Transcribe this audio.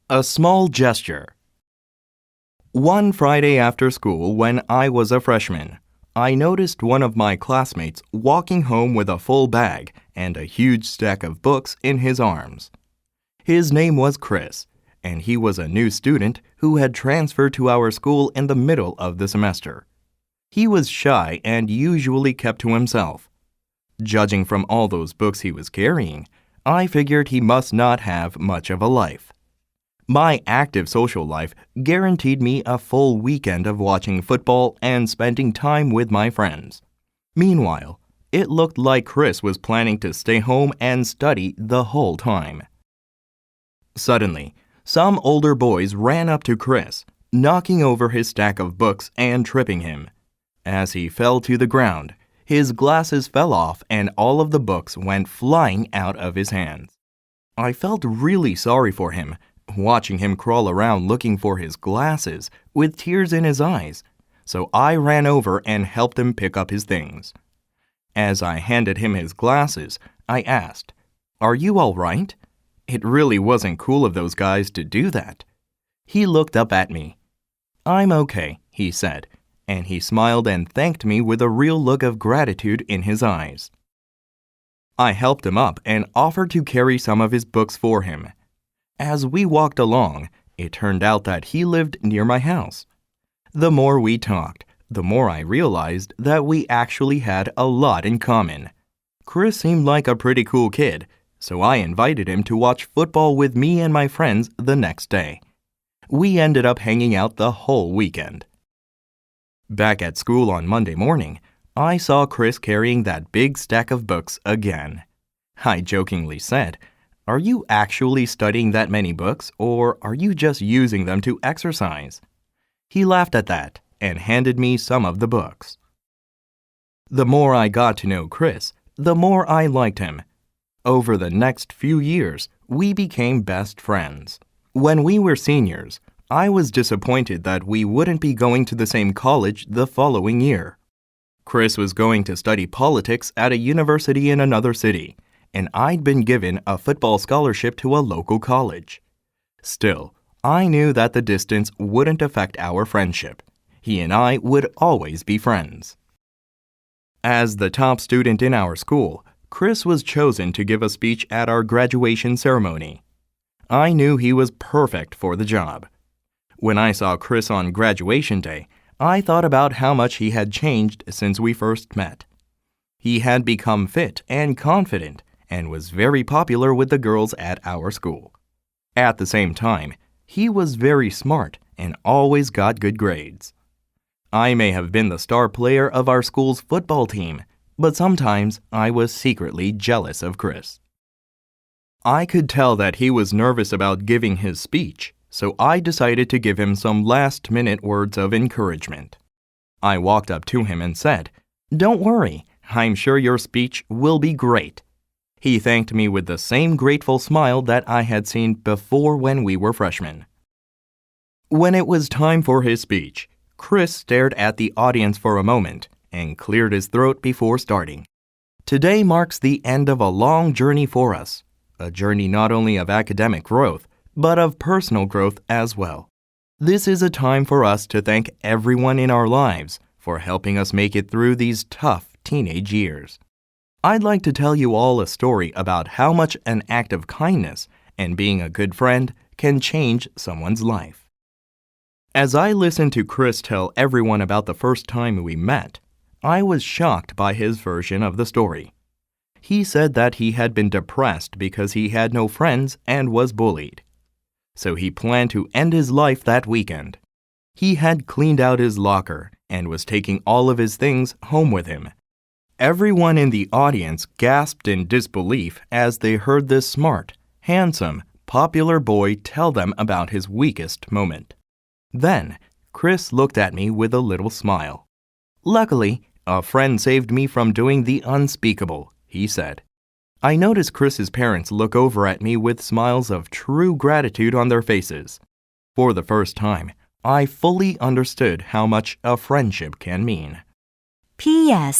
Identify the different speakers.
Speaker 1: A small gesture. One Friday after school when I was a freshman, I noticed one of my classmates walking home with a full bag and a huge stack of books in his arms. His name was Chris, and he was a new student who had transferred to our school in the middle of the semester. He was shy and usually kept to himself. Judging from all those books he was carrying, I figured he must not have much of a life. My active social life guaranteed me a full weekend of watching football and spending time with my friends. Meanwhile, it looked like Chris was planning to stay home and study the whole time. Suddenly, some older boys ran up to Chris, knocking over his stack of books and tripping him. As he fell to the ground, his glasses fell off and all of the books went flying out of his hands. I felt really sorry for him, watching him crawl around looking for his glasses with tears in his eyes, so I ran over and helped him pick up his things. As I handed him his glasses, I asked, "Are you all right?" It really wasn't cool of those guys to do that. He looked up at me. "I'm okay," he said, and he smiled and thanked me with a real look of gratitude in his eyes. I helped him up and offered to carry some of his books for him. As we walked along, it turned out that he lived near my house. The more we talked, the more I realized that we actually had a lot in common. Chris seemed like a pretty cool kid, so I invited him to watch football with me and my friends the next day. We ended up hanging out the whole weekend. Back at school on Monday morning, I saw Chris carrying that big stack of books again. I jokingly said, "Are you actually studying that many books, or are you just using them to exercise?" He laughed at that and handed me some of the books. The more I got to know Chris, the more I liked him. Over the next few years, we became best friends. When we were seniors, I was disappointed that we wouldn't be going to the same college the following year. Chris was going to study politics at a university in another city, and I'd been given a football scholarship to a local college. Still, I knew that the distance wouldn't affect our friendship. He and I would always be friends. As the top student in our school, Chris was chosen to give a speech at our graduation ceremony. I knew he was perfect for the job. When I saw Chris on graduation day, I thought about how much he had changed since we first met. He had become fit and confident, and was very popular with the girls at our school. At the same time, he was very smart and always got good grades. I may have been the star player of our school's football team, but sometimes I was secretly jealous of Chris. I could tell that he was nervous about giving his speech, so I decided to give him some last-minute words of encouragement. I walked up to him and said, "Don't worry, I'm sure your speech will be great." He thanked me with the same grateful smile that I had seen before when we were freshmen. When it was time for his speech, Chris stared at the audience for a moment and cleared his throat before starting. "Today marks the end of a long journey for us, a journey not only of academic growth, but of personal growth as well. This is a time for us to thank everyone in our lives for helping us make it through these tough teenage years. I'd like to tell you all a story about how much an act of kindness and being a good friend can change someone's life." As I listened to Chris tell everyone about the first time we met, I was shocked by his version of the story. He said that he had been depressed because he had no friends and was bullied. So he planned to end his life that weekend. He had cleaned out his locker and was taking all of his things home with him. Everyone in the audience gasped in disbelief as they heard this smart, handsome, popular boy tell them about his weakest moment. Then, Chris looked at me with a little smile. "Luckily, a friend saved me from doing the unspeakable," he said. I noticed Chris's parents look over at me with smiles of true gratitude on their faces. For the first time, I fully understood how much a friendship can mean.
Speaker 2: P.S.